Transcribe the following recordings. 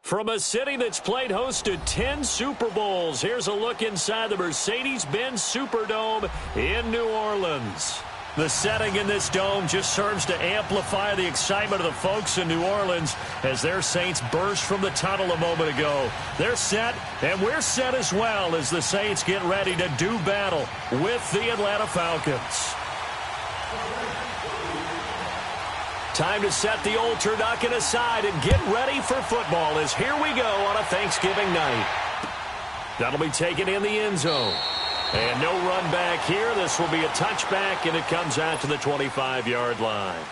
From a city that's played host to 10 Super Bowls, here's a look inside the Mercedes-Benz Superdome in New Orleans. The setting in this dome just serves to amplify the excitement of the folks in New Orleans as their Saints burst from the tunnel a moment ago. They're set, and we're set as well as the Saints get ready to do battle with the Atlanta Falcons. Time to set the old turducken aside and get ready for football as here we go on a Thanksgiving night. That'll be taken in the end zone. And no run back here. This will be a touchback, and it comes out to the 25-yard line.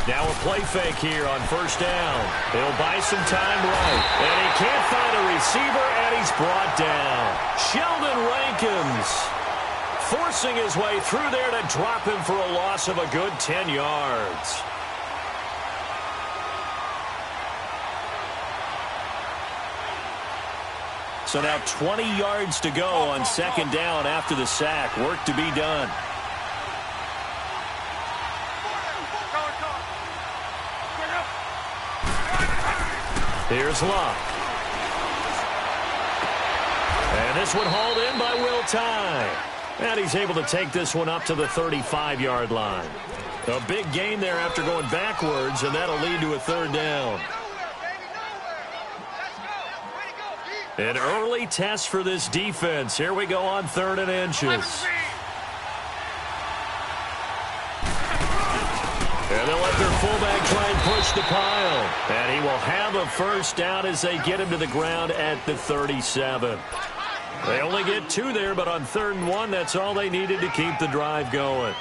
Now a play fake here on first down. He'll buy some time right. And he can't find a receiver, and he's brought down. Sheldon Rankins forcing his way through there to drop him for a loss of a good 10 yards. So now 20 yards to go on second down after the sack. Work to be done. Here's Luck. And this one hauled in by Will Tye. And he's able to take this one up to the 35-yard line. A big gain there after going backwards, and that'll lead to a third down. An early test for this defense. Here we go on 3rd and inches. And they'll let their fullback try and push the pile. And he will have a first down as they get him to the ground at the 37. They only get 2 there, but on 3rd and 1, that's all they needed to keep the drive going.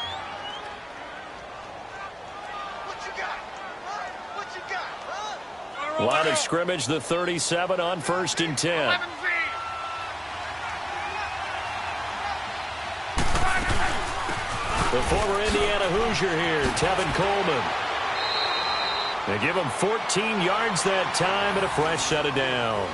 Line of scrimmage, the 37 on 1st and 10. The former Indiana Hoosier here, Tevin Coleman. They give him 14 yards that time and a fresh set of downs.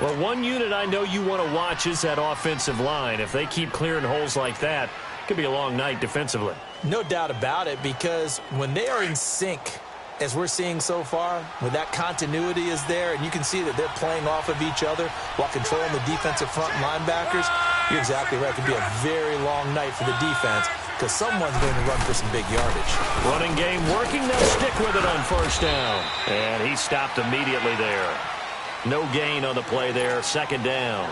Well, one unit I know you want to watch is that offensive line. If they keep clearing holes like that, it could be a long night defensively. No doubt about it, because when they are in sync, as we're seeing so far, when that continuity is there, and you can see that they're playing off of each other while controlling the defensive front linebackers, you're exactly right. It could be a very long night for the defense because someone's going to run for some big yardage. Running game working. They'll stick with it on first down. And he stopped immediately there. No gain on the play there. 2nd down.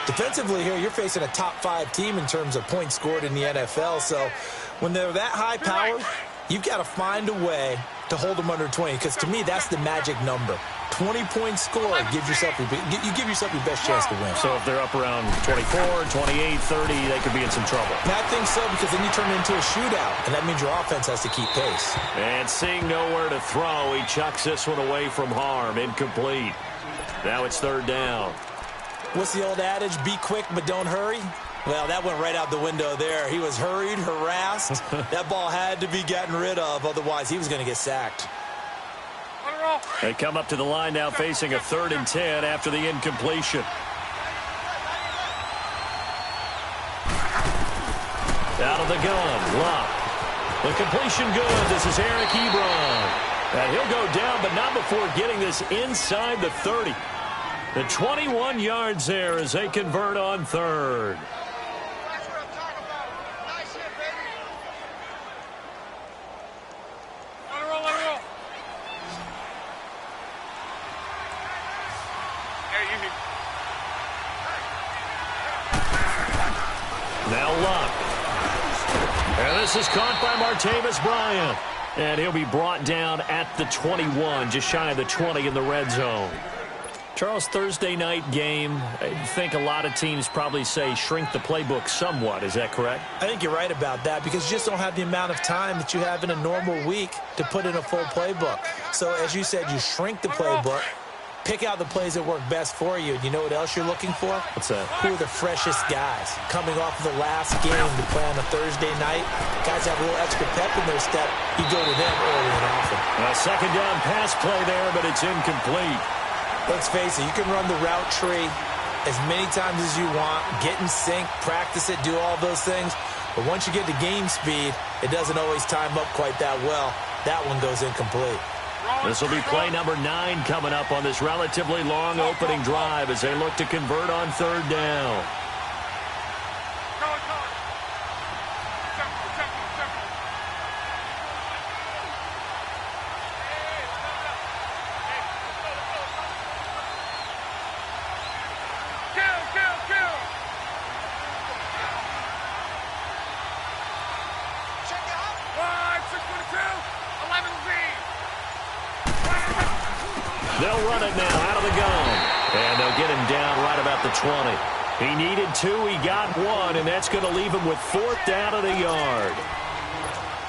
Defensively here, you're facing a top 5 team in terms of points scored in the NFL. So when they're that high powered, you've got to find a way to hold them under 20, because to me, that's the magic number. 20-point score, you give yourself your best chance to win. So if they're up around 24, 28, 30, they could be in some trouble. And I think so, because then you turn it into a shootout, and that means your offense has to keep pace. And seeing nowhere to throw, he chucks this one away from harm. Incomplete. Now it's 3rd down. What's the old adage? Be quick, but don't hurry. Well, that went right out the window there. He was hurried, harassed. That ball had to be gotten rid of, otherwise he was going to get sacked. They come up to the line now facing a 3rd and 10 after the incompletion. Out of the gun, Luck. The completion good. This is Eric Ebron. And he'll go down, but not before getting this inside the 30. The 21 yards there as they convert on 3rd. Now Luck. And this is caught by Martavis Bryant. And he'll be brought down at the 21, just shy of the 20 in the red zone. Charles, Thursday night game, I think a lot of teams probably say shrink the playbook somewhat. Is that correct? I think you're right about that because you just don't have the amount of time that you have in a normal week to put in a full playbook. So as you said, you shrink the playbook, Pick out the plays that work best for you. And you know what else you're looking for? What's that? Who are the freshest guys? Coming off of the last game to play on a Thursday night, guys have a little extra pep in their step. You go to them early and often. A second down pass play there, but it's incomplete. Let's face it, you can run the route tree as many times as you want, get in sync, practice it, do all those things. But once you get to game speed, it doesn't always time up quite that well. That one goes incomplete. This will be play number 9 coming up on this relatively long opening drive as they look to convert on third down. They'll run it now out of the gun. And they'll get him down right about the 20. He needed 2, he got 1, and that's going to leave him with 4th down at a yard.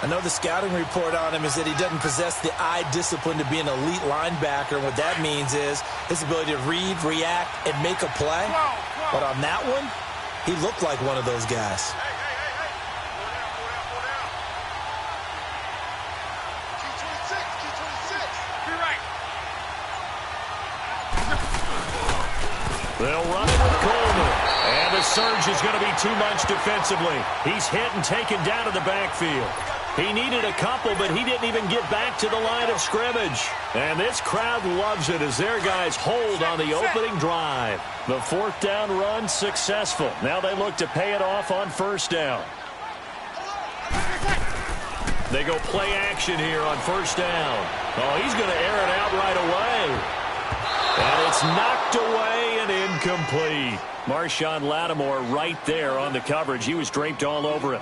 I know the scouting report on him is that he doesn't possess the eye discipline to be an elite linebacker. What that means is his ability to read, react, and make a play. But on that one, he looked like one of those guys. They'll run it with Coleman. And the surge is going to be too much defensively. He's hit and taken down to the backfield. He needed a couple, but he didn't even get back to the line of scrimmage. And this crowd loves it as their guys hold on the opening drive. The 4th down run successful. Now they look to pay it off on first down. They go play action here on first down. Oh, he's going to air it out right away. And it's knocked away and incomplete. Marshawn Lattimore right there on the coverage. He was draped all over it.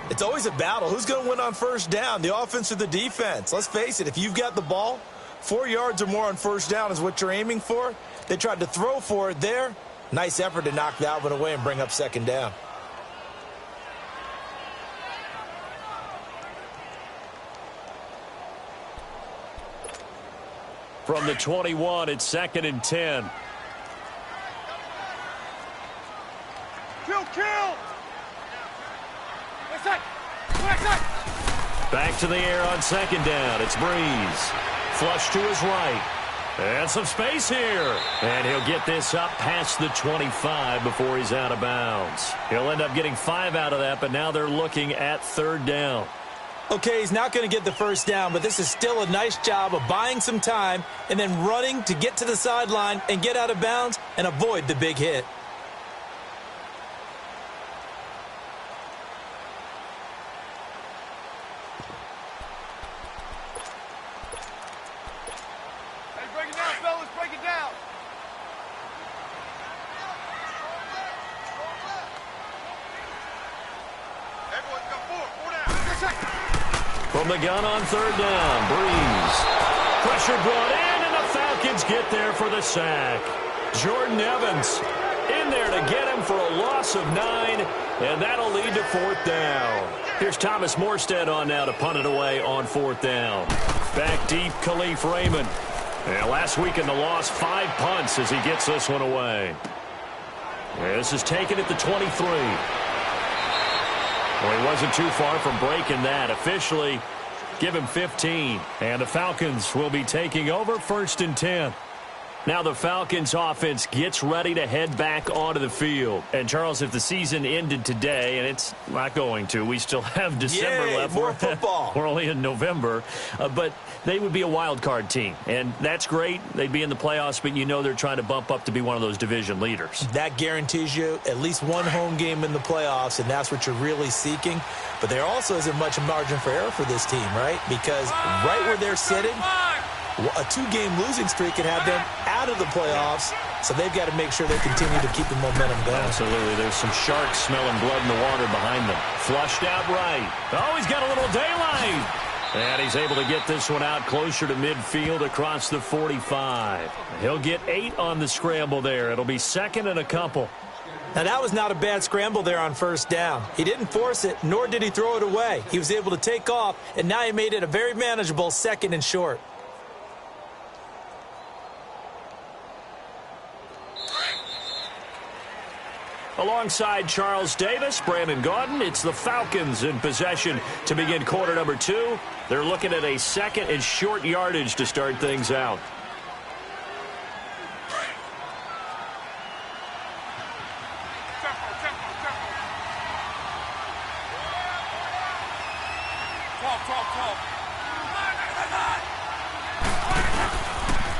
It's always a battle. Who's going to win on first down, the offense or the defense? Let's face it, if you've got the ball, 4 yards or more on first down is what you're aiming for. They tried to throw for it there. Nice effort to knock that one away and bring up second down. From the 21, it's 2nd and 10. Kill! Back to the air on second down. It's Breeze. Flush to his right. And some space here. And he'll get this up past the 25 before he's out of bounds. He'll end up getting 5 out of that, but now they're looking at third down. Okay, he's not going to get the first down, but this is still a nice job of buying some time and then running to get to the sideline and get out of bounds and avoid the big hit. Hey, break it down, fellas, break it down. Everyone's got 4 down. From the gun on third down, Breeze. Pressure brought in, and the Falcons get there for the sack. Jordan Evans in there to get him for a loss of 9, and that'll lead to 4th down. Here's Thomas Morstead on now to punt it away on 4th down. Back deep, Khalif Raymond. And last week in the loss, 5 punts as he gets this one away. This is taken at the 23. Well, he wasn't too far from breaking that. Officially, give him 15. And the Falcons will be taking over 1st and 10. Now the Falcons offense gets ready to head back onto the field. And, Charles, if the season ended today, and it's not going to, we still have December left. More football. We're only in November. But they would be a wild card team. And that's great. They'd be in the playoffs, but you know they're trying to bump up to be one of those division leaders. That guarantees you at least one home game in the playoffs, and that's what you're really seeking. But there also isn't much margin for error for this team, right? Because right where they're sitting, a 2-game losing streak can have them out of the playoffs, so they've got to make sure they continue to keep the momentum going. Absolutely. There's some sharks smelling blood in the water behind them. Flushed out right. Oh, he's got a little daylight. And he's able to get this one out closer to midfield across the 45. He'll get 8 on the scramble there. It'll be 2nd and a couple. Now, that was not a bad scramble there on first down. He didn't force it, nor did he throw it away. He was able to take off, and now he made it a very manageable 2nd and short. Alongside Charles Davis, Brandon Gaudin, it's the Falcons in possession to begin quarter number 2. They're looking at a second and short yardage to start things out.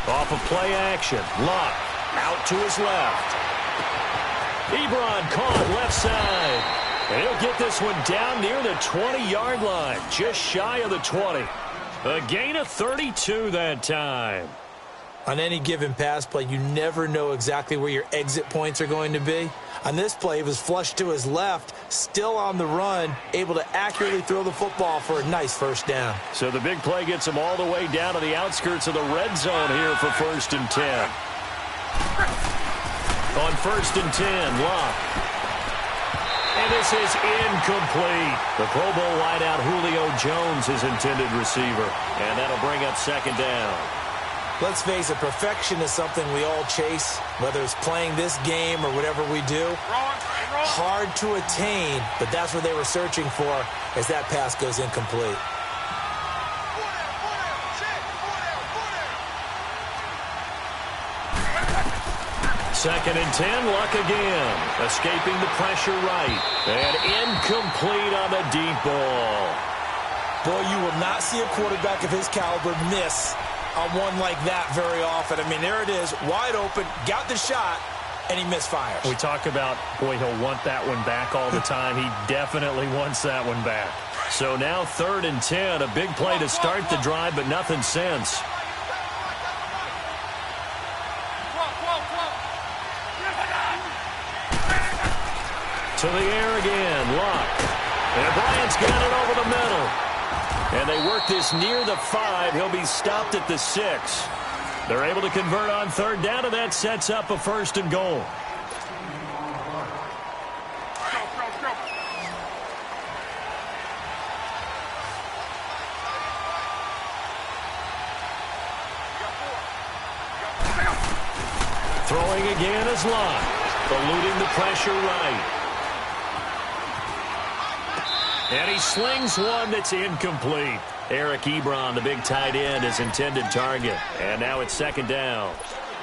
Off of play action, Locke out to his left. Ebron caught left side. And he'll get this one down near the 20-yard line, just shy of the 20. A gain of 32 that time. On any given pass play, you never know exactly where your exit points are going to be. On this play, he was flushed to his left, still on the run, able to accurately throw the football for a nice first down. So the big play gets him all the way down to the outskirts of the red zone here for 1st and 10. On 1st and 10, Locke. And this is incomplete. The Pro Bowl wideout Julio Jones, his intended receiver. And that'll bring up 2nd down. Let's face it, perfection is something we all chase, whether it's playing this game or whatever we do. Hard to attain, but that's what they were searching for as that pass goes incomplete. Second and 10, Luck again. Escaping the pressure right. And incomplete on the deep ball. Boy, you will not see a quarterback of his caliber miss on one like that very often. I mean, there it is, wide open, got the shot, and he misfires. We talk about, boy, he'll want that one back all the time. He definitely wants that one back. So now 3rd and 10, a big play to start the drive, but nothing since. To the air again, Locke. And Bryant's got it over the middle. And they work this near the 5. He'll be stopped at the 6. They're able to convert on 3rd down, and that sets up a 1st and goal. Throwing again is Locke, eluding the pressure right. And he slings one that's incomplete. Eric Ebron, the big tight end, his intended target. And now it's 2nd down.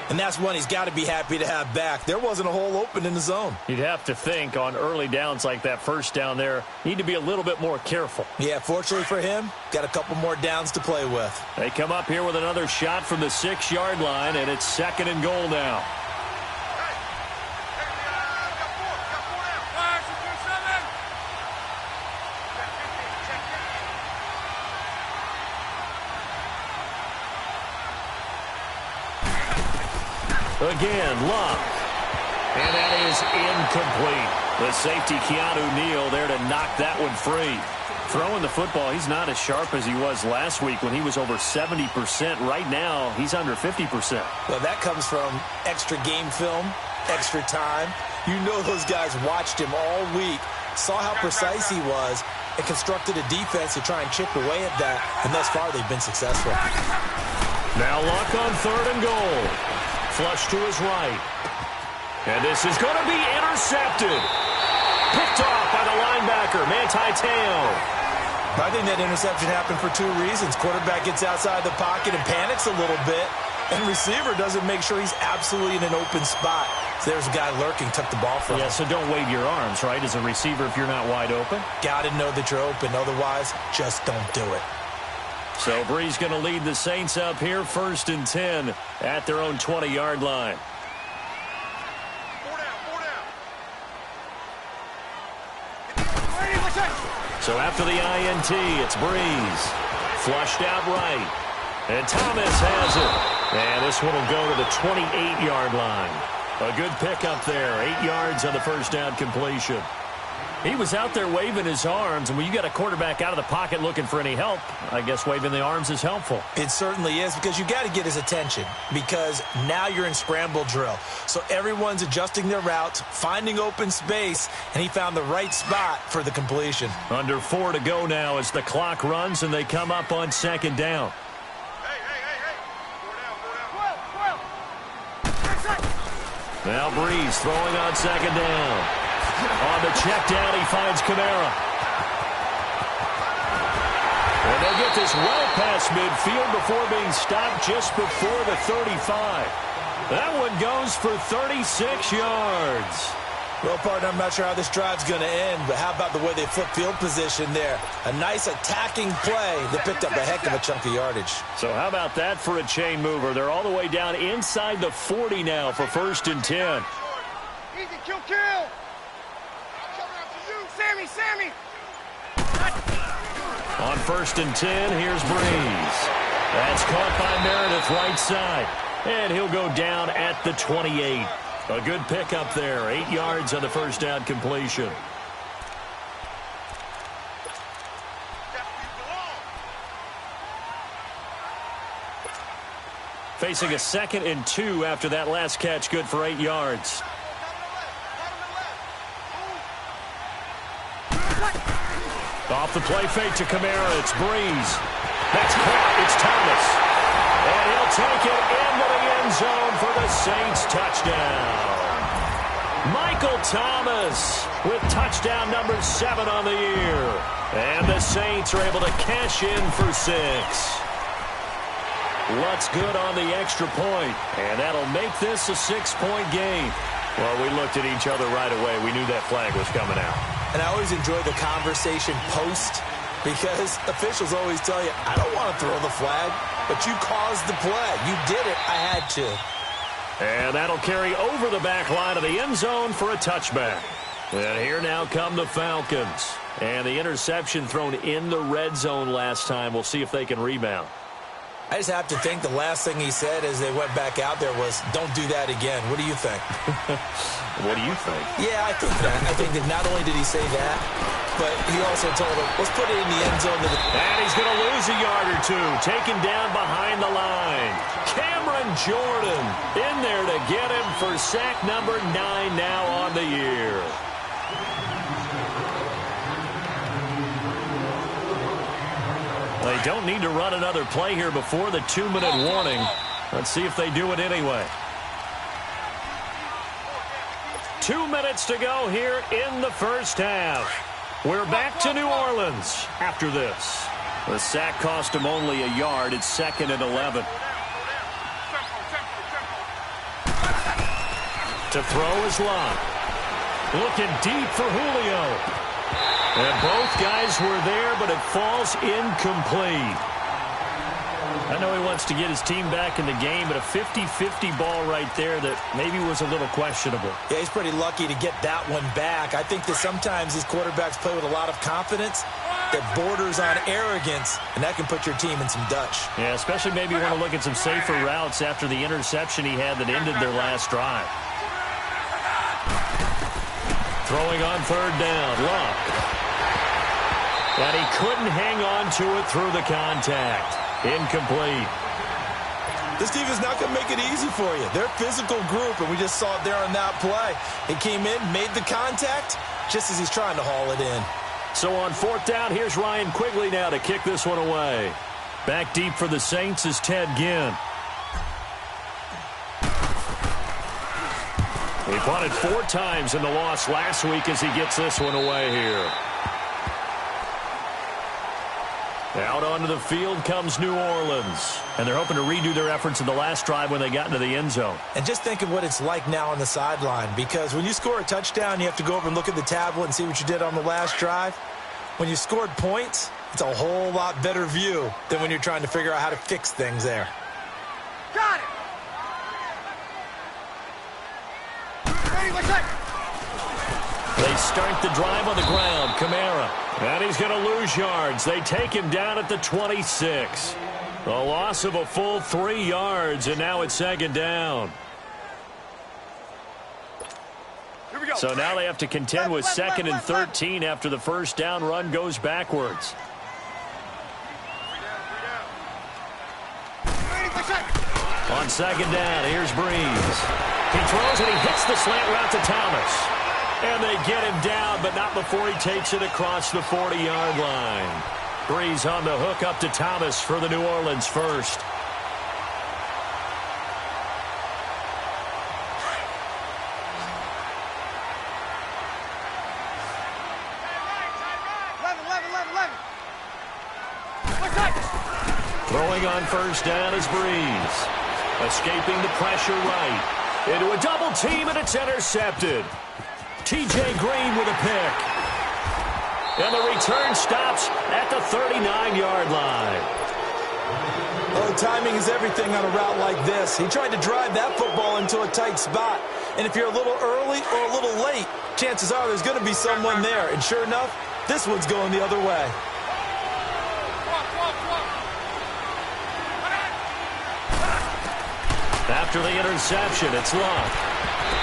And that's one he's got to be happy to have back. There wasn't a hole open in the zone. You'd have to think on early downs like that, 1st down there, need to be a little bit more careful. Yeah, fortunately for him, got a couple more downs to play with. They come up here with another shot from the 6-yard line, and it's 2nd and goal now. Again, Locke. And that is incomplete. The safety, Keanu Neal, there to knock that one free. Throwing the football, he's not as sharp as he was last week when he was over 70%. Right now, he's under 50%. Well, that comes from extra game film, extra time. You know those guys watched him all week, saw how precise he was, and constructed a defense to try and chip away at that. And thus far, they've been successful. Now Locke on 3rd and goal. Flush to his right. And this is going to be intercepted. Picked off by the linebacker, Manti Te'o. I think that interception happened for 2 reasons. Quarterback gets outside the pocket and panics a little bit, and receiver doesn't make sure he's absolutely in an open spot. So there's a guy lurking, took the ball from him. Yeah, so don't wave your arms, right, as a receiver if you're not wide open. Got to know that you're open. Otherwise, just don't do it. So Bree's going to lead the Saints up here, 1st and 10 at their own 20-yard line. 4 down. So after the INT, it's Breeze. Flushed out right. And Thomas has it. And this one will go to the 28-yard line. A good pickup there. 8 yards on the first down completion. He was out there waving his arms, and when you got a quarterback out of the pocket looking for any help, I guess waving the arms is helpful. It certainly is, because you got to get his attention, because now you're in scramble drill. So everyone's adjusting their routes, finding open space, and he found the right spot for the completion. Under 4 to go now as the clock runs, and they come up on 2nd down. Hey. 4 down. Now Breeze throwing on 2nd down. On the check down, he finds Kamara. And they'll get this well past midfield before being stopped just before the 35. That one goes for 36 yards. Well, partner, I'm not sure how this drive's going to end, but how about the way they flip field position there? A nice attacking play that picked up a heck of a chunk of yardage. So how about that for a chain mover? They're all the way down inside the 40 now for 1st and 10. Easy, kill, kill. Sammy. On 1st and 10, here's Breeze. That's caught by Meredith right side. And he'll go down at the 28. A good pickup there. 8 yards on the first down completion. Facing a 2nd and 2 after that last catch. Good for 8 yards. Off the play fake to Kamara. It's Breeze. That's caught. It's Thomas. And he'll take it into the end zone for the Saints touchdown. Michael Thomas with touchdown number 7 on the year. And the Saints are able to cash in for 6. Lutz good on the extra point. And that'll make this a 6-point game. Well, we looked at each other right away. We knew that flag was coming out. And I always enjoy the conversation post because officials always tell you, I don't want to throw the flag, but you caused the play. You did it. I had to. And that'll carry over the back line of the end zone for a touchback. And here now come the Falcons. And the interception thrown in the red zone last time. We'll see if they can rebound. I just have to think the last thing he said as they went back out there was, don't do that again. What do you think? What do you think? Yeah, I think that. I think that not only did he say that, but he also told him, let's put it in the end zone. And he's going to lose a yard or two. Taken down behind the line. Cameron Jordan in there to get him for sack number 9 now on the year. They don't need to run another play here before the 2-minute warning. Let's see if they do it anyway. 2 minutes to go here in the first half. We're back to New Orleans after this. The sack cost him only a yard. It's 2nd and 11. To throw is Lott. Looking deep for Julio. And both guys were there, but it falls incomplete. I know he wants to get his team back in the game, but a 50-50 ball right there that maybe was a little questionable. Yeah, he's pretty lucky to get that one back. I think that sometimes these quarterbacks play with a lot of confidence that borders on arrogance, and that can put your team in some Dutch. Yeah, especially maybe you want to look at some safer routes after the interception he had that ended their last drive. Throwing on 3rd down, Lott. And he couldn't hang on to it through the contact. Incomplete. This defense not going to make it easy for you. They're a physical group, and we just saw it there on that play. He came in, made the contact, just as he's trying to haul it in. So on 4th down, here's Ryan Quigley now to kick this one away. Back deep for the Saints is Ted Ginn. He punted 4 times in the loss last week as he gets this one away here. Out onto the field comes New Orleans. And they're hoping to redo their efforts in the last drive when they got into the end zone. And just think of what it's like now on the sideline. Because when you score a touchdown, you have to go over and look at the tablet and see what you did on the last drive. When you scored points, it's a whole lot better view than when you're trying to figure out how to fix things there. Got it. Ready, let's go. They start the drive on the ground. Kamara. And he's going to lose yards. They take him down at the 26. A loss of a full 3 yards, and now it's 2nd down. Here we go. So now they have to contend with 2nd and 13 after the first down run goes backwards. Ready, let's go. On 2nd down, here's Breeze. He throws and he hits the slant route to Thomas. And they get him down, but not before he takes it across the 40-yard line. Breeze on the hook up to Thomas for the New Orleans first. Left side. Throwing on first down is Breeze. Escaping the pressure right. Into a double team, and it's intercepted. T.J. Green with a pick. And the return stops at the 39-yard line. Oh, timing is everything on a route like this. He tried to drive that football into a tight spot. And if you're a little early or a little late, chances are there's going to be someone there. And sure enough, this one's going the other way. After the interception, it's Love.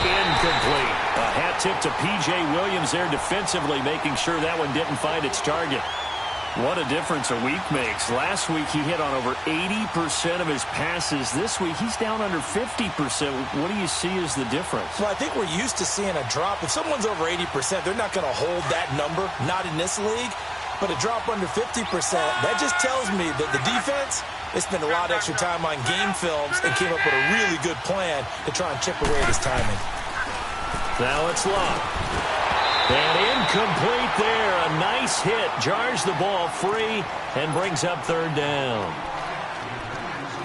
Incomplete. A hat tip to P.J. Williams there defensively, making sure that one didn't find its target. What a difference a week makes. Last week he hit on over 80% of his passes. This week he's down under 50%. What do you see as the difference? Well, I think we're used to seeing a drop. If someone's over 80%, they're not going to hold that number. Not in this league. But a drop under 50%, that just tells me that the defense, they spent a lot of extra time on game films and came up with a really good plan to try and chip away at his timing. Now it's Love. And incomplete there. A nice hit. Jars the ball free and brings up third down.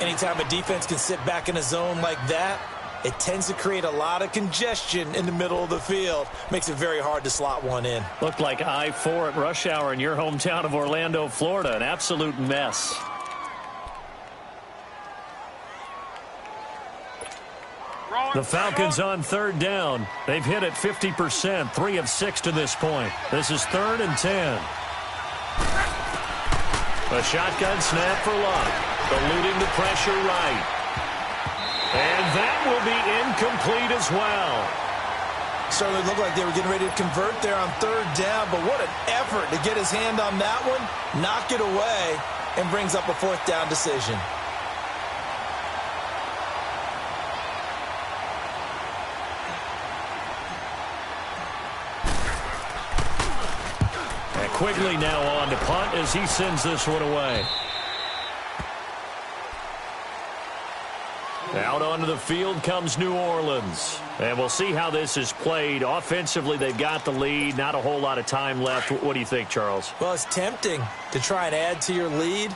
Anytime a defense can sit back in a zone like that, it tends to create a lot of congestion in the middle of the field. Makes it very hard to slot one in. Looked like I-4 at rush hour in your hometown of Orlando, Florida. An absolute mess. The Falcons on third down. They've hit it 50%, 3 of 6 to this point. This is 3rd and 10. A shotgun snap for Love. Eluding the pressure right. And that will be incomplete as well. Certainly looked like they were getting ready to convert there on third down, but what an effort to get his hand on that one, knock it away, and brings up a 4th down decision. Quigley now on to punt as he sends this one away. Out onto the field comes New Orleans. And we'll see how this is played. Offensively, they've got the lead. Not a whole lot of time left. What do you think, Charles? Well, it's tempting to try and add to your lead,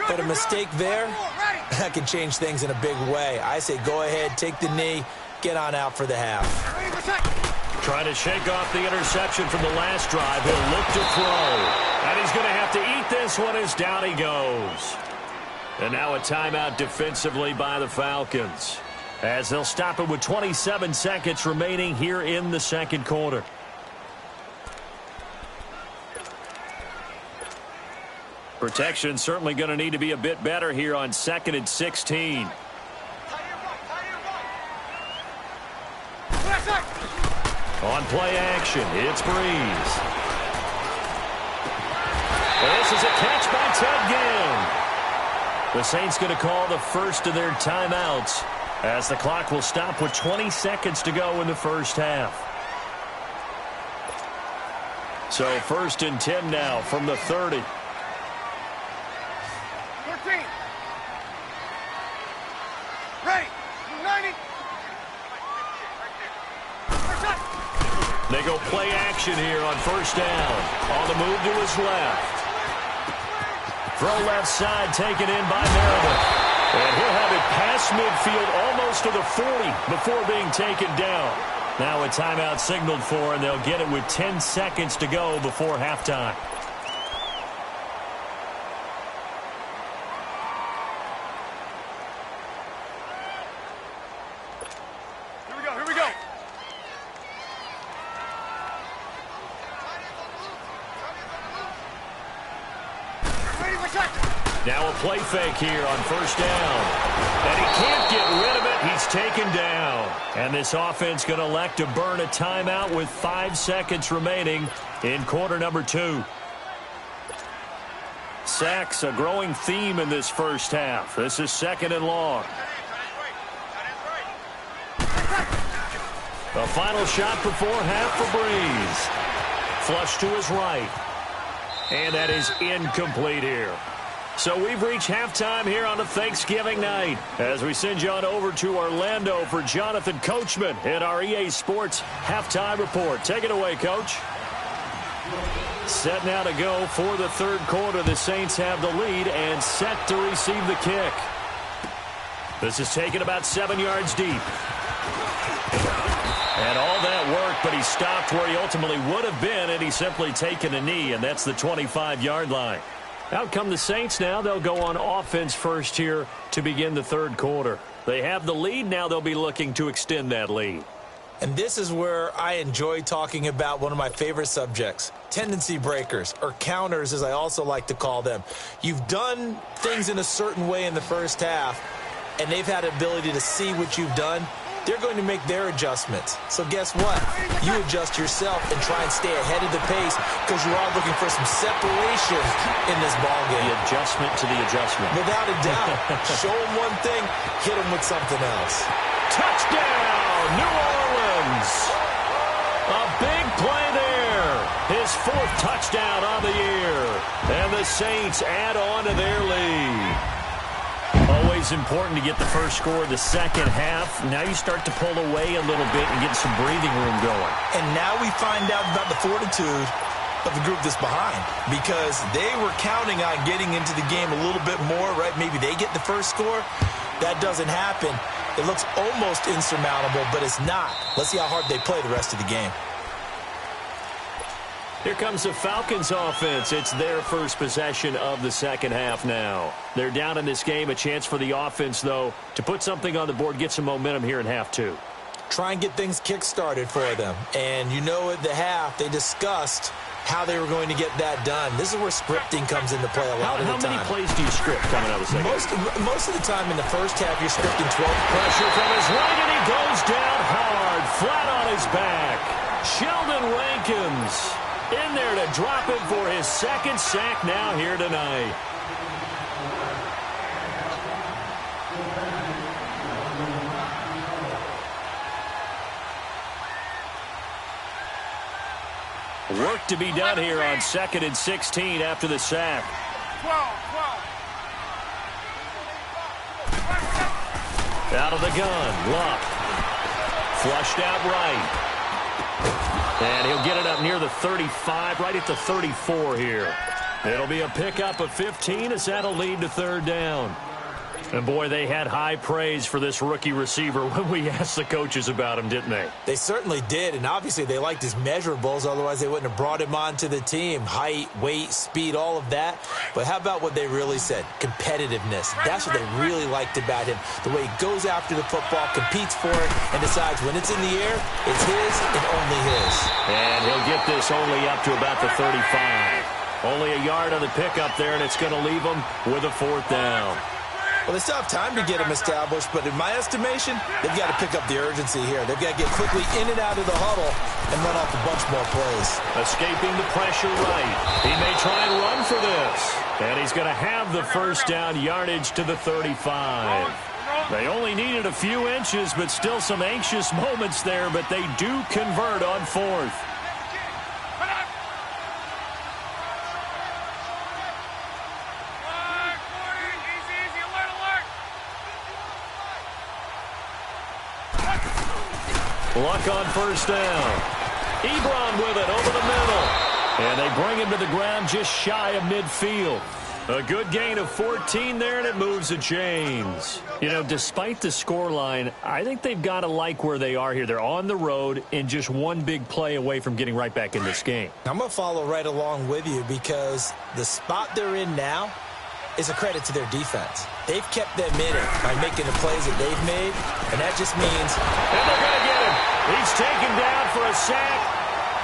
but a mistake there, that can change things in a big way. I say go ahead, take the knee, get on out for the half. Trying to shake off the interception from the last drive. He'll look to throw. And he's going to have to eat this one as down he goes. And now a timeout defensively by the Falcons, as they'll stop it with 27 seconds remaining here in the second quarter. Protection certainly going to need to be a bit better here on 2nd and 16. On play action, it's Breeze. This is a catch by Ted Ginn. The Saints going to call the first of their timeouts, as the clock will stop with 20 seconds to go in the first half. So 1st and 10 now from the 30. 14. Ready. 90. They go play action here on first down. On the move to his left. Throw left side taken in by Meredith. And he'll have it past midfield almost to the 40 before being taken down. Now a timeout signaled for, and they'll get it with 10 seconds to go before halftime. Here we go. Now a play fake here on first down. And he can't get rid of it. He's taken down. And this offense going to elect to burn a timeout with 5 seconds remaining in quarter number 2. Sacks, a growing theme in this first half. This is 2nd and long. The final shot before half for Breeze. Flush to his right. And that is incomplete here. So we've reached halftime here on a Thanksgiving night, as we send you on over to Orlando for Jonathan Coachman in our EA Sports Halftime Report. Take it away, Coach. Set now to go for the third quarter. The Saints have the lead and set to receive the kick. This is taken about 7 yards deep. And all that work, but he stopped where he ultimately would have been, and he's simply taken a knee, and that's the 25-yard line. Out come the Saints now. They'll go on offense first here to begin the third quarter. They have the lead. Now they'll be looking to extend that lead. And this is where I enjoy talking about one of my favorite subjects, tendency breakers, or counters as I also like to call them. You've done things in a certain way in the first half, and they've had the ability to see what you've done. They're going to make their adjustments. So guess what? You adjust yourself and try and stay ahead of the pace because you are looking for some separation in this ballgame. The adjustment to the adjustment. Without a doubt. Show them one thing, hit them with something else. Touchdown, New Orleans. A big play there. His fourth touchdown on the year. And the Saints add on to their lead. Always important to get the first score of the second half. Now you start to pull away a little bit and get some breathing room going. And now we find out about the fortitude of the group that's behind, because they were counting on getting into the game a little bit more, right? Maybe they get the first score. That doesn't happen. It looks almost insurmountable, but it's not. Let's see how hard they play the rest of the game. Here comes the Falcons offense. It's their first possession of the second half now. They're down in this game. A chance for the offense, though, to put something on the board, get some momentum here in half two. Try and get things kick-started for them. And you know at the half, they discussed how they were going to get that done. This is where scripting comes into play a lot of the time. How many plays do you script coming out of the second? Most of the time in the first half, you're scripting 12. Pressure from his right, and he goes down hard, flat on his back. Sheldon Rankins in there to drop him for his second sack now here tonight. Work to be done here on 2nd and 16 after the sack. 12. Out of the gun, Luck. Flushed out right. And he'll get it up near the 35, right at the 34 here. It'll be a pickup of 15 as that'll lead to third down. And, boy, they had high praise for this rookie receiver when we asked the coaches about him, didn't they? They certainly did, and obviously they liked his measurables. Otherwise, they wouldn't have brought him onto the team. Height, weight, speed, all of that. But how about what they really said? Competitiveness. That's what they really liked about him. The way he goes after the football, competes for it, and decides when it's in the air, it's his and only his. And he'll get this only up to about the 35. Only a yard on the pickup there, and it's going to leave him with a fourth down. Well, they still have time to get him established, but in my estimation, they've got to pick up the urgency here. They've got to get quickly in and out of the huddle and run off a bunch more plays. Escaping the pressure right. He may try and run for this. And he's going to have the first down, yardage to the 35. They only needed a few inches, but still some anxious moments there, but they do convert on fourth. Luck on first down. Ebron with it over the middle. And they bring him to the ground just shy of midfield. A good gain of 14 there, and it moves the chains. You know, despite the scoreline, I think they've got to like where they are here. They're on the road and just one big play away from getting right back in this game. I'm going to follow right along with you because the spot they're in now is a credit to their defense. They've kept them in it by making the plays that they've made, and that just means... And they're going to get him. He's taken down for a sack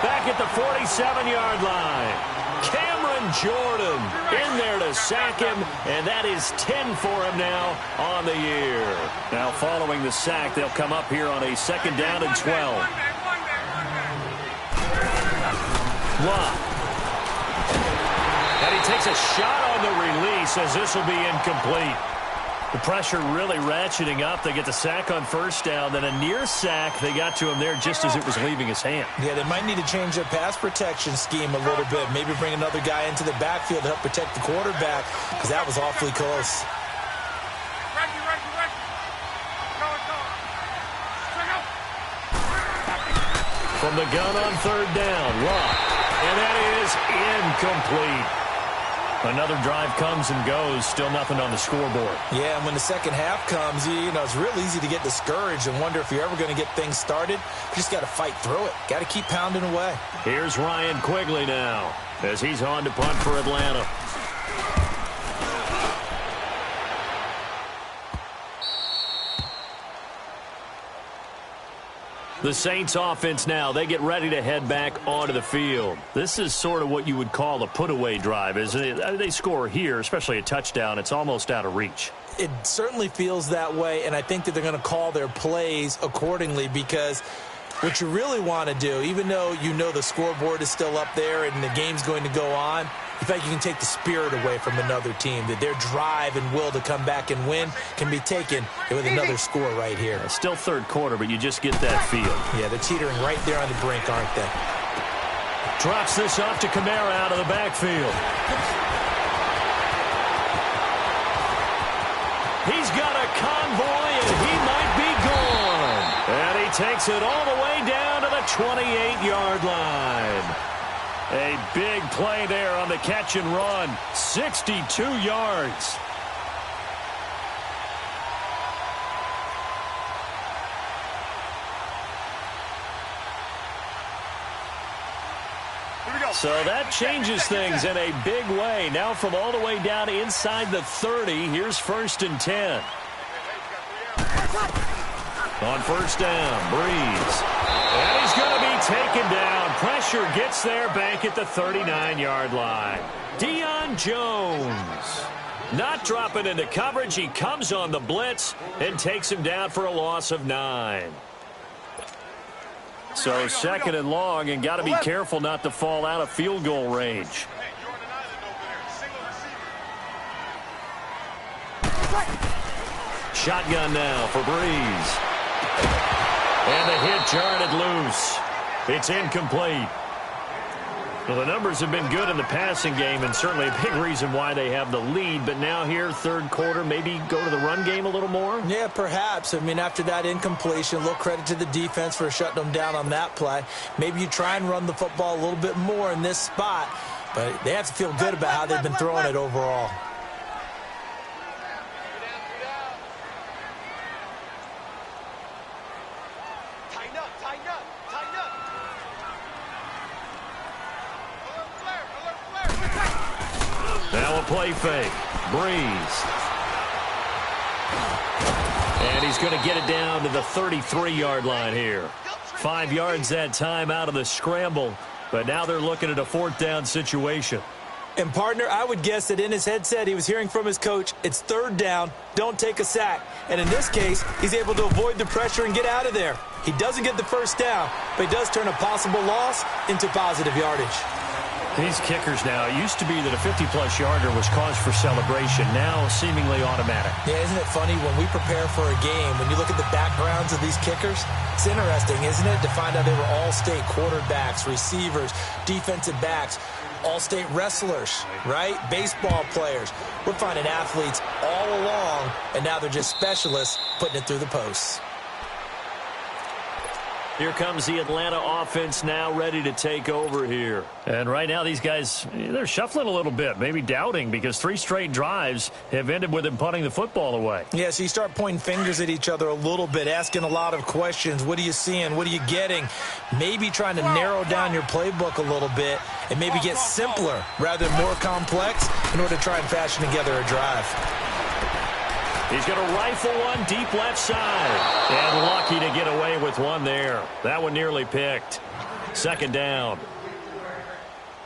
back at the 47-yard line. Cameron Jordan in there to sack him, and that is 10 for him now on the year. Now following the sack, they'll come up here on a second down and 12. Luck. And he takes a shot on the release as this will be incomplete. The pressure really ratcheting up. They get the sack on first down, then a near sack. They got to him there just as it was leaving his hand. Yeah, they might need to change their pass protection scheme a little bit. Maybe bring another guy into the backfield to help protect the quarterback because that was awfully close. From the gun on third down, Luck. And that is incomplete. Another drive comes and goes. Still nothing on the scoreboard. Yeah, and when the second half comes, it's real easy to get discouraged and wonder if you're ever going to get things started. You just got to fight through it. Got to keep pounding away. Here's Ryan Quigley now as he's on to punt for Atlanta. The Saints offense now, they get ready to head back onto the field. This is sort of what you would call a put-away drive, isn't it? They score here, especially a touchdown. It's almost out of reach. It certainly feels that way, and I think that they're going to call their plays accordingly because what you really want to do, even though you know the scoreboard is still up there and the game's going to go on, in fact, you can take the spirit away from another team, that their drive and will to come back and win can be taken with another score right here. Still third quarter, but you just get that feel. Yeah, they're teetering right there on the brink, aren't they? Drops this off to Kamara out of the backfield. He's got a convoy, and he might be gone. And he takes it all the way down to the 28-yard line. A big play there on the catch and run. 62 yards. So that changes things in a big way. Now from all the way down inside the 30, here's 1st and 10. On first down, Breeze. And he's going to be taken down. Pressure gets there back at the 39-yard line. Deion Jones not dropping into coverage. He comes on the blitz and takes him down for a loss of 9. So second and long, and got to be careful not to fall out of field goal range. Shotgun now for Breeze. And the hit jarred loose. It's incomplete. Well, the numbers have been good in the passing game, and certainly a big reason why they have the lead. But now here, third quarter, maybe go to the run game a little more? Yeah, perhaps. I mean, after that incompletion, a little credit to the defense for shutting them down on that play. Maybe you try and run the football a little bit more in this spot. But they have to feel good about how they've been throwing it overall. Now a play fake. Breeze. And he's going to get it down to the 33-yard line here. 5 yards that time out of the scramble. But now they're looking at a fourth down situation. And, partner, I would guess that in his headset he was hearing from his coach, it's third down, don't take a sack. And in this case, he's able to avoid the pressure and get out of there. He doesn't get the first down, but he does turn a possible loss into positive yardage. These kickers now, it used to be that a 50-plus yarder was cause for celebration, now seemingly automatic. Yeah, isn't it funny when we prepare for a game, when you look at the backgrounds of these kickers, it's interesting, isn't it, to find out they were all-state quarterbacks, receivers, defensive backs, all-state wrestlers, right? Baseball players. We're finding athletes all along, and now they're just specialists putting it through the posts. Here comes the Atlanta offense now ready to take over here. And right now these guys, they're shuffling a little bit, maybe doubting because 3 straight drives have ended with them punting the football away. Yeah, so you start pointing fingers at each other a little bit, asking a lot of questions. What are you seeing? What are you getting? Maybe trying to narrow down your playbook a little bit and maybe get simpler rather than more complex in order to try and fashion together a drive. He's going to rifle one deep left side. And lucky to get away with one there. That one nearly picked. Second down.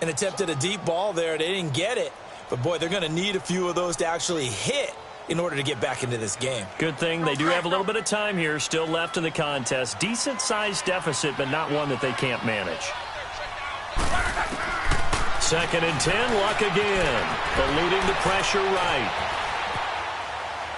An attempt at a deep ball there. They didn't get it. But, boy, they're going to need a few of those to actually hit in order to get back into this game. Good thing they do have a little bit of time here still left in the contest. Decent-sized deficit, but not one that they can't manage. Second and 10, Luck again. Eluding the pressure right.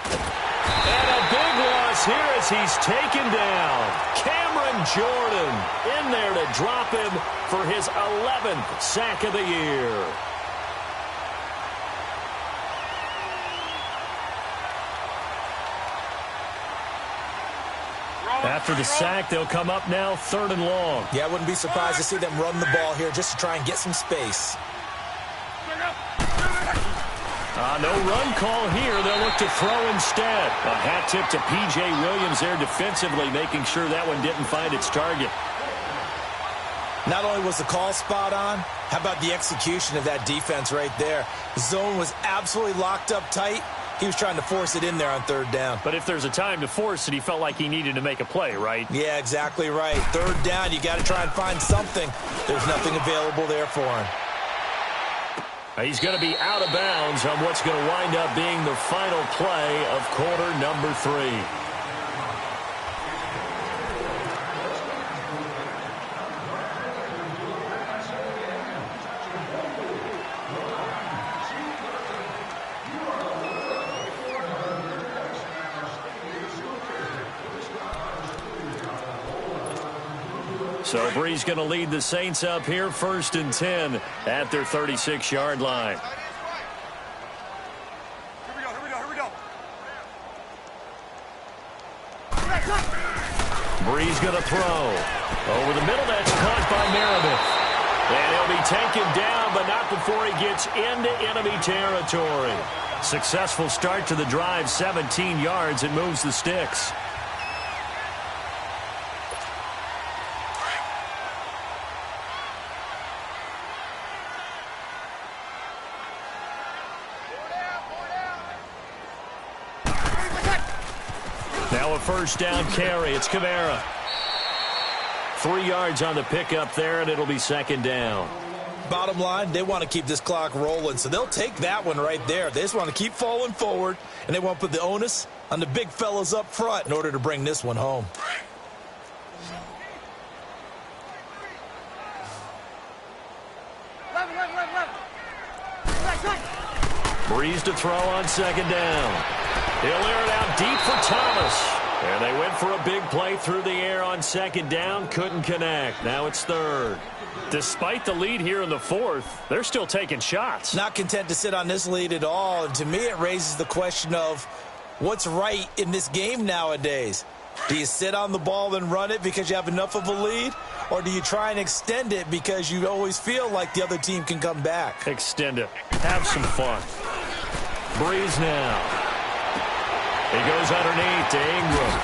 And a big loss here as he's taken down. Cameron Jordan in there to drop him for his 11th sack of the year. After the sack, they'll come up now 3rd and long. Yeah, I wouldn't be surprised to see them run the ball here just to try and get some space. No run call here. They'll look to throw instead. A hat tip to P.J. Williams there defensively, making sure that one didn't find its target. Not only was the call spot on, how about the execution of that defense right there? The zone was absolutely locked up tight. He was trying to force it in there on 3rd down. But if there's a time to force it, he felt like he needed to make a play, right? Yeah, exactly right. 3rd down, you got to try and find something. There's nothing available there for him. He's going to be out of bounds on what's going to wind up being the final play of quarter number 3. So Bree's going to lead the Saints up here 1st and 10 at their 36-yard line. Here we go. Bree's going to throw. Over the middle, that's caught by Meredith. And he'll be taken down, but not before he gets into enemy territory. Successful start to the drive, 17 yards, and moves the sticks. Now a 1st down carry. It's Kamara. 3 yards on the pickup there, and it'll be 2nd down. Bottom line, they want to keep this clock rolling, so they'll take that one right there. They just want to keep falling forward, and they want to put the onus on the big fellas up front in order to bring this one home. Breeze to throw on 2nd down. He'll air it out deep for Thomas. And they went for a big play through the air on 2nd down. Couldn't connect. Now it's 3rd. Despite the lead here in the 4th, they're still taking shots. Not content to sit on this lead at all. And to me, it raises the question of what's right in this game nowadays. Do you sit on the ball and run it because you have enough of a lead? Or do you try and extend it because you always feel like the other team can come back? Extend it. Have some fun. Breeze now. He goes underneath to Ingram.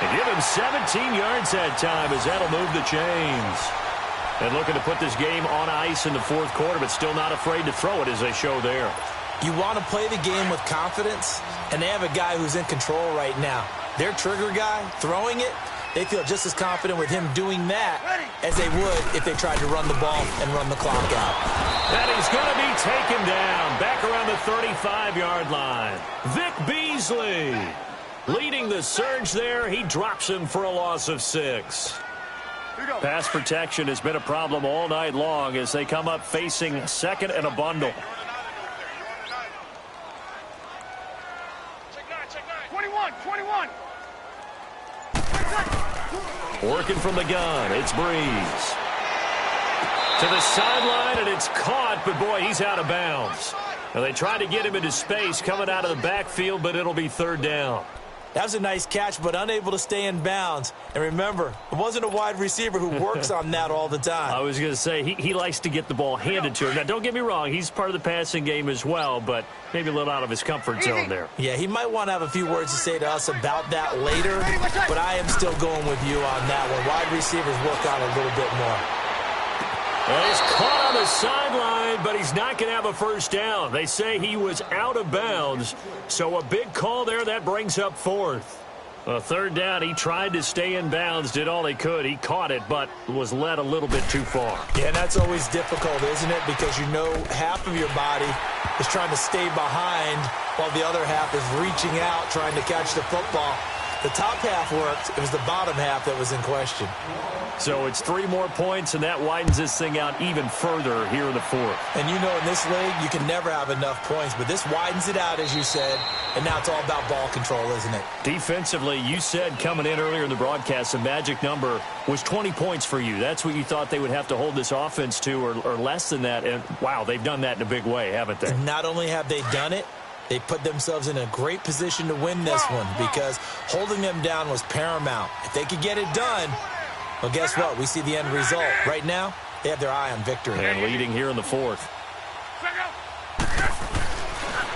And give him 17 yards that time as that'll move the chains. And looking to put this game on ice in the 4th quarter, but still not afraid to throw it as they show there. You want to play the game with confidence, and they have a guy who's in control right now. Their trigger guy, throwing it, they feel just as confident with him doing that as they would if they tried to run the ball and run the clock out. And he's going to be taken down back around the 35-yard line. Vic Beasley leading the surge there. He drops him for a loss of 6. Pass protection has been a problem all night long as they come up facing 2nd and a bundle. Check 21. Working from the gun, it's Breeze. To the sideline, and it's caught, but boy, he's out of bounds. And they tried to get him into space coming out of the backfield, but it'll be 3rd down. That was a nice catch, but unable to stay in bounds. And remember, it wasn't a wide receiver who works on that all the time. I was going to say, he likes to get the ball handed to him. Now, don't get me wrong, he's part of the passing game as well, but maybe a little out of his comfort zone there. Yeah, he might want to have a few words to say to us about that later, but I am still going with you on that one. Wide receivers work out a little bit more. Well, he's caught on the sideline, but he's not going to have a 1st down. They say he was out of bounds, so a big call there. That brings up 4th. A 3rd down, he tried to stay in bounds, did all he could. He caught it, but was led a little bit too far. Yeah, and that's always difficult, isn't it? Because you know half of your body is trying to stay behind while the other half is reaching out, trying to catch the football. The top half worked. It was the bottom half that was in question. So it's 3 more points, and that widens this thing out even further here in the 4th. And you know in this league, you can never have enough points, but this widens it out, as you said, and now it's all about ball control, isn't it? Defensively, you said coming in earlier in the broadcast, the magic number was 20 points for you. That's what you thought they would have to hold this offense to, or less than that. And, wow, they've done that in a big way, haven't they? And not only have they done it, They put themselves in a great position to win this one because holding them down was paramount. If they could get it done, well, guess what? We see the end result. Right now, they have their eye on victory. And leading here in the fourth.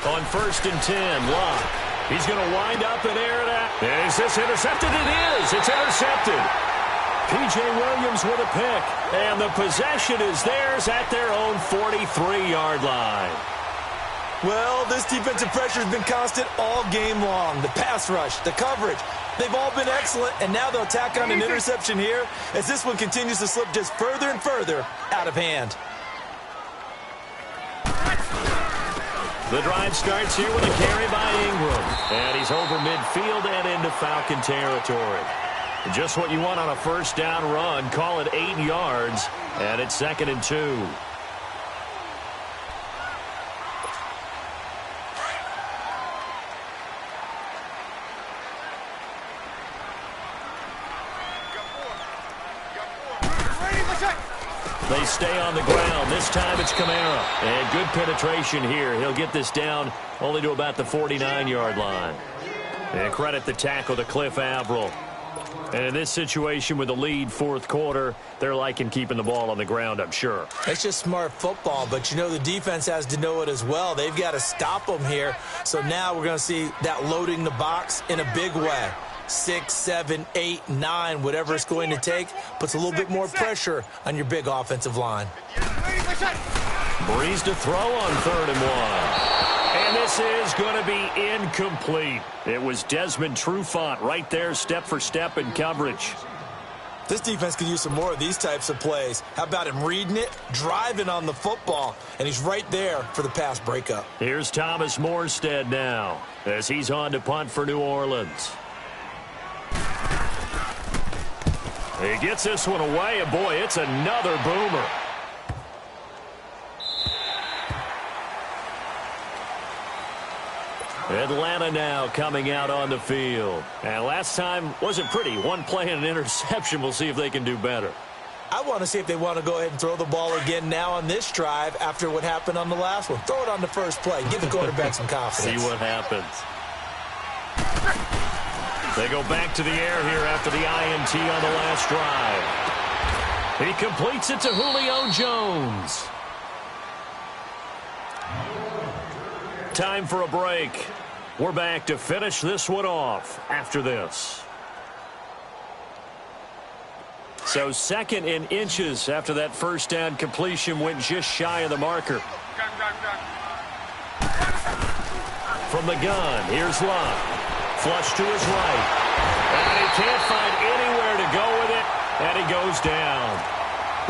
On 1st and 10, Locke. He's going to wind up and air it out. Is this intercepted? It is. It's intercepted. P.J. Williams with a pick. And the possession is theirs at their own 43-yard line. Well, this defensive pressure has been constant all game long. The pass rush, the coverage, they've all been excellent, and now they'll tack on an interception here as this one continues to slip just further and further out of hand. The drive starts here with a carry by Ingram. And he's over midfield and into Falcon territory. Just what you want on a first down run. Call it 8 yards, and it's 2nd and 2. They stay on the ground. This time it's Kamara. And good penetration here. He'll get this down only to about the 49-yard line. And credit the tackle to Cliff Averill. And in this situation with the lead fourth quarter, they're liking keeping the ball on the ground, I'm sure. It's just smart football, but you know the defense has to know it as well. They've got to stop them here. So now we're going to see that loading the box in a big way. 6, 7, 8, 9, whatever it's going to take, puts a little bit more pressure on your big offensive line. Breeze to throw on 3rd and 1. And this is going to be incomplete. It was Desmond Trufant right there, step for step in coverage. This defense could use some more of these types of plays. How about him reading it, driving on the football, and he's right there for the pass breakup. Here's Thomas Morstead now as he's on to punt for New Orleans. He gets this one away, and boy, it's another boomer. Atlanta now coming out on the field. And last time wasn't pretty. One play and an interception. We'll see if they can do better. I want to see if they want to go ahead and throw the ball again now on this drive after what happened on the last one. Throw it on the first play. Give the quarterback some confidence. See what happens. They go back to the air here after the INT on the last drive. He completes it to Julio Jones. Time for a break. We're back to finish this one off after this. So 2nd in inches after that first down completion went just shy of the marker. From the gun, here's Locke. Flush to his right. And he can't find anywhere to go with it, and he goes down.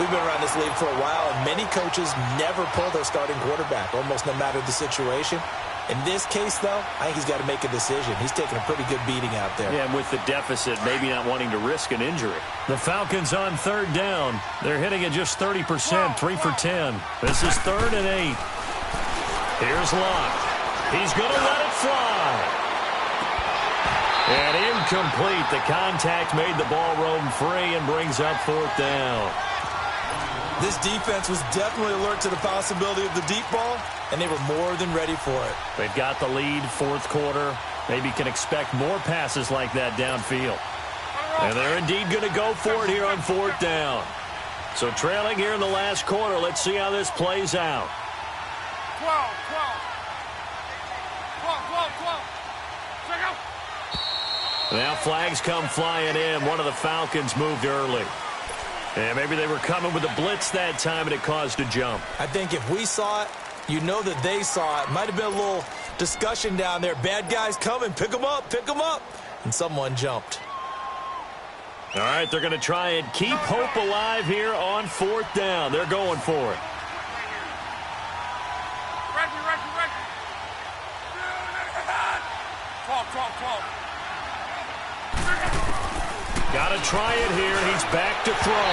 We've been around this league for a while, and many coaches never pull their starting quarterback, almost no matter the situation. In this case, though, I think he's got to make a decision. He's taking a pretty good beating out there. Yeah, and with the deficit, maybe not wanting to risk an injury. The Falcons on 3rd down. They're hitting at just 30%, 3 for 10. This is 3rd and 8. Here's Locke. He's going to let it fly. And incomplete. The contact made the ball roam free and brings up 4th down. This defense was definitely alert to the possibility of the deep ball, and they were more than ready for it. They've got the lead, fourth quarter. Maybe can expect more passes like that downfield. And they're indeed going to go for it here on 4th down. So trailing here in the last quarter. Let's see how this plays out. 12. Check out. Now flags come flying in. One of the Falcons moved early. And maybe they were coming with a blitz that time, and it caused a jump. I think if we saw it, you know that they saw it. Might have been a little discussion down there. Bad guys coming. Pick them up. Pick them up. And someone jumped. All right, they're going to try and keep hope alive here on 4th down. They're going for it. Ready. 12. Got to try it here. He's back to throw.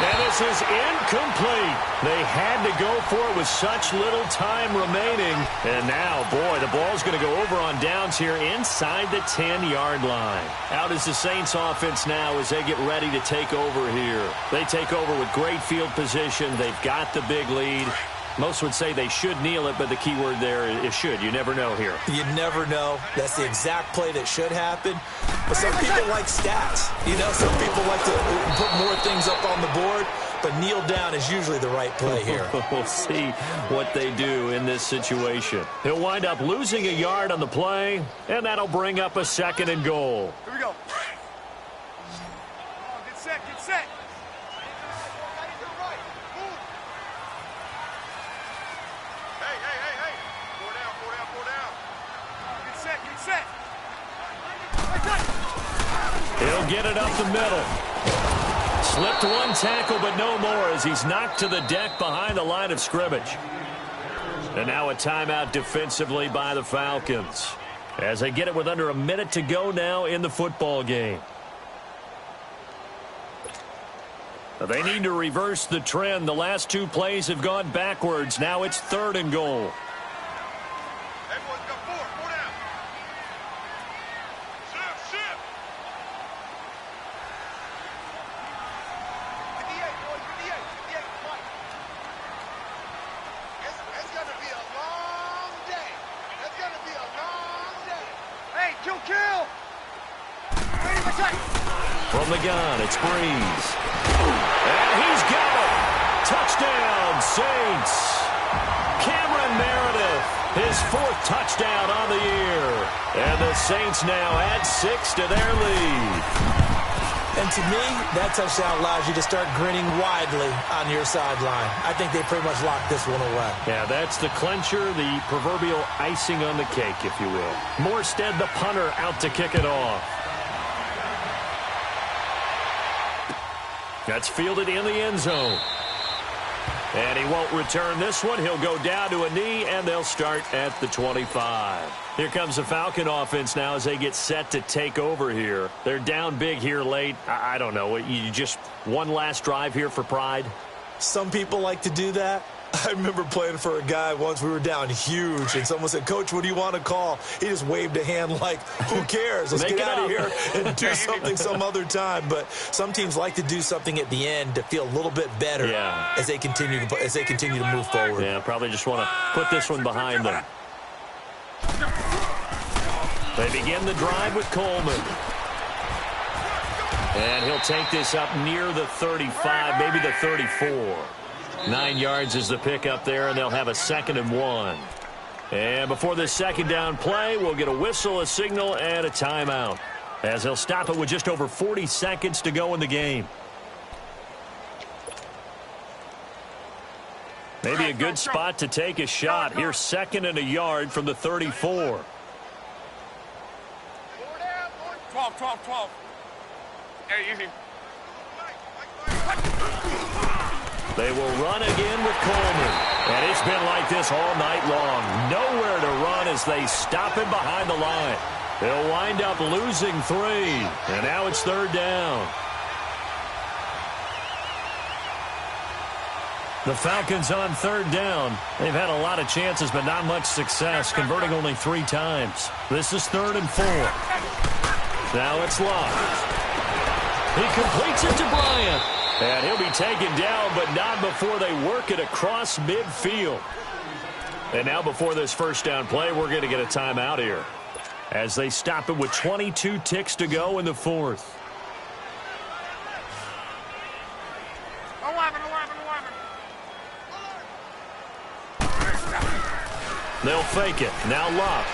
And this is incomplete. They had to go for it with such little time remaining. And now, boy, the ball's going to go over on downs here inside the 10-yard line. Out is the Saints offense now as they get ready to take over here. They take over with great field position. They've got the big lead. Most would say they should kneel it, but the key word there is should. You never know here. You never know. That's the exact play that should happen. But some people like stats. You know, some people like to put more things up on the board, but kneel down is usually the right play here. We'll see what they do in this situation. He'll wind up losing a yard on the play, and that'll bring up a 2nd and goal. Here we go. Get set, get set. He'll get it up the middle. Slipped one tackle, but no more as he's knocked to the deck behind the line of scrimmage. And now a timeout defensively by the Falcons as they get it with under a minute to go now in the football game. They need to reverse the trend. The last 2 plays have gone backwards. Now it's 3rd and goal. From the gun, it's Breeze. And he's got it. Touchdown, Saints. Cameron Meredith, his 4th touchdown on the year. And the Saints now add 6 to their lead. And to me, that touchdown allows you to start grinning widely on your sideline. I think they pretty much locked this one away. Yeah, that's the clincher, the proverbial icing on the cake, if you will. Morstead, the punter, out to kick it off. That's fielded in the end zone. And he won't return this one. He'll go down to a knee, and they'll start at the 25. Here comes the Falcon offense now as they get set to take over here. They're down big here late. I don't know. You just one last drive here for pride? Some people like to do that. I remember playing for a guy once. We were down huge, and someone said, "Coach, what do you want to call?" He just waved a hand like, who cares? Let's get out of here and do something some other time. But some teams like to do something at the end to feel a little bit better as they continue to move forward. Yeah, probably just want to put this one behind them. They begin the drive with Coleman. And he'll take this up near the 35, maybe the 34. 9 yards is the pickup there, and they'll have a 2nd and 1. And before this 2nd down play, we'll get a whistle, a signal, and a timeout, as they'll stop it with just over 40 seconds to go in the game. Maybe a good spot to take a shot. Here's 2nd and a yard from the 34. 12. Hey, easy. They will run again with Coleman. And it's been like this all night long. Nowhere to run as they stop him behind the line. They'll wind up losing 3. And now it's 3rd down. The Falcons on 3rd down. They've had a lot of chances, but not much success, converting only 3 times. This is 3rd and 4. Now it's Love. He completes it to Bryant. And he'll be taken down, but not before they work it across midfield. And now before this 1st down play, we're going to get a timeout here, as they stop it with 22 ticks to go in the 4th. 11. They'll fake it. Now Love.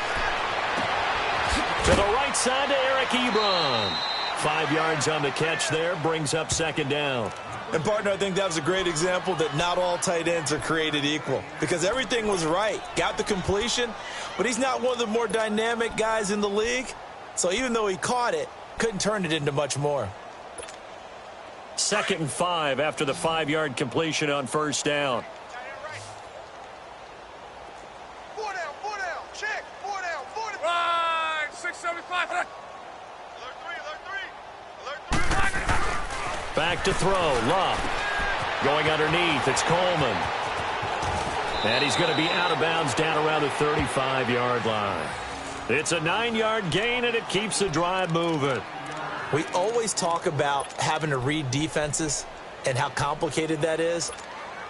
To the right side to Eric Ebron. 5 yards on the catch there, brings up 2nd down. And, partner, I think that was a great example that not all tight ends are created equal, because everything was right. Got the completion, but he's not one of the more dynamic guys in the league. So even though he caught it, couldn't turn it into much more. 2nd and 5 after the 5-yard completion on 1st down. 4 down. Check. 4 down. Right. 675. Back to throw. Love. Going underneath. It's Coleman. And he's going to be out of bounds down around the 35-yard line. It's a 9-yard gain, and it keeps the drive moving. We always talk about having to read defenses and how complicated that is.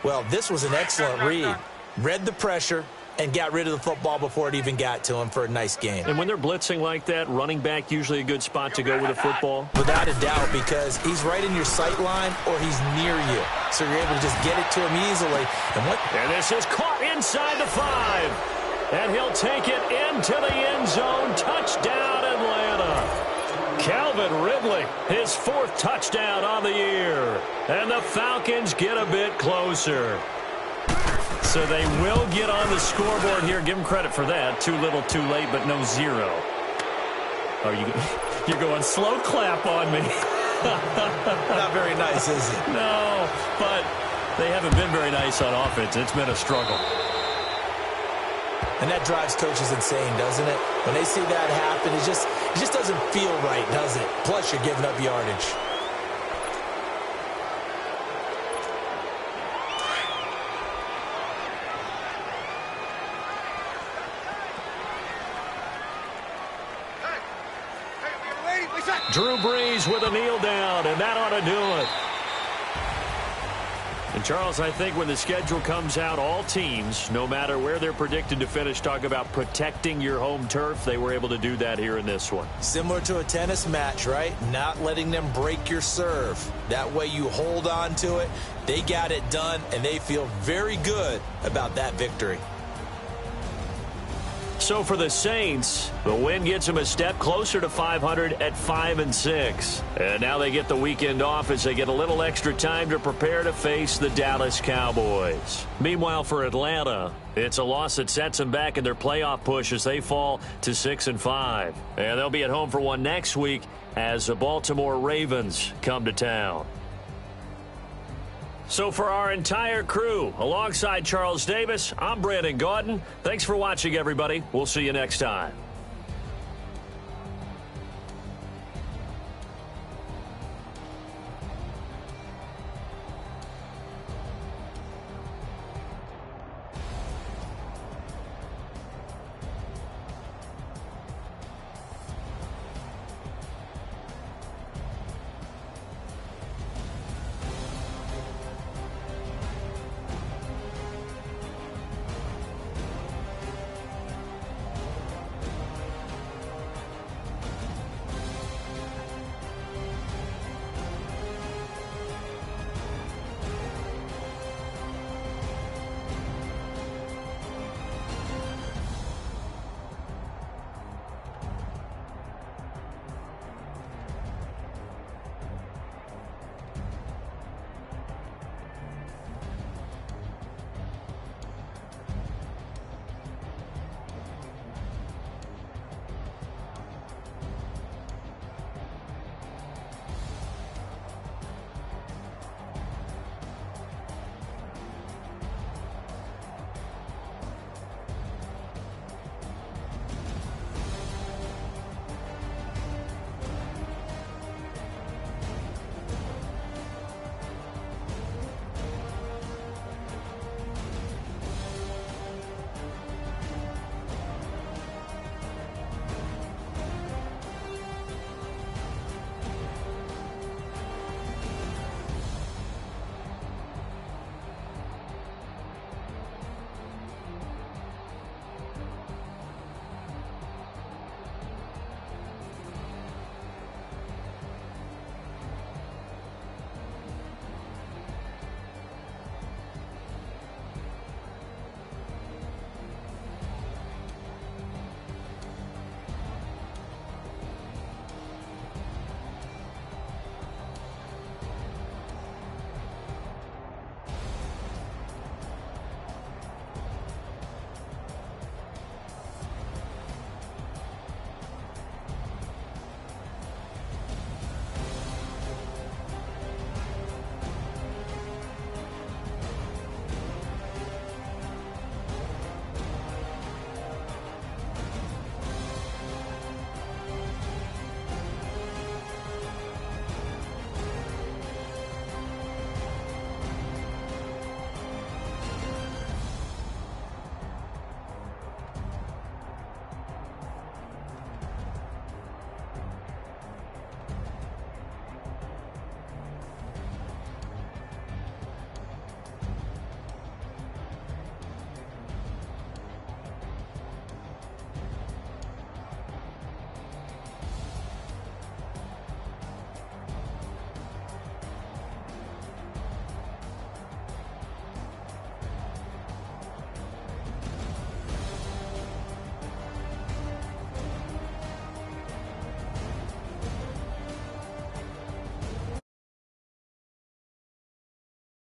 Well, this was an excellent read. read the pressure, and got rid of the football before it even got to him for a nice gain. And when they're blitzing like that, running back usually a good spot to go with a football? Without a doubt, because he's right in your sight line or he's near you. So you're able to just get it to him easily. And this is caught inside the 5. And he'll take it into the end zone. Touchdown, Atlanta. Calvin Ridley, his 4th touchdown on the year. And the Falcons get a bit closer. So they will get on the scoreboard here. Give them credit for that. Too little, too late, but no 0. Oh, you're going slow clap on me. Not very nice, is it? No, but they haven't been very nice on offense. It's been a struggle. And that drives coaches insane, doesn't it? When they see that happen, it just doesn't feel right, does it? Plus, you're giving up yardage. Drew Brees with a kneel down, and that ought to do it. And, Charles, I think when the schedule comes out, all teams, no matter where they're predicted to finish, talk about protecting your home turf. They were able to do that here in this one. Similar to a tennis match, right? Not letting them break your serve. That way you hold on to it. They got it done, and they feel very good about that victory. So for the Saints, the win gets them a step closer to 500 at 5-6. And now they get the weekend off as they get a little extra time to prepare to face the Dallas Cowboys. Meanwhile, for Atlanta, it's a loss that sets them back in their playoff push as they fall to 6-5. And they'll be at home for one next week as the Baltimore Ravens come to town. So for our entire crew, alongside Charles Davis, I'm Brandon Gaudin. Thanks for watching, everybody. We'll see you next time.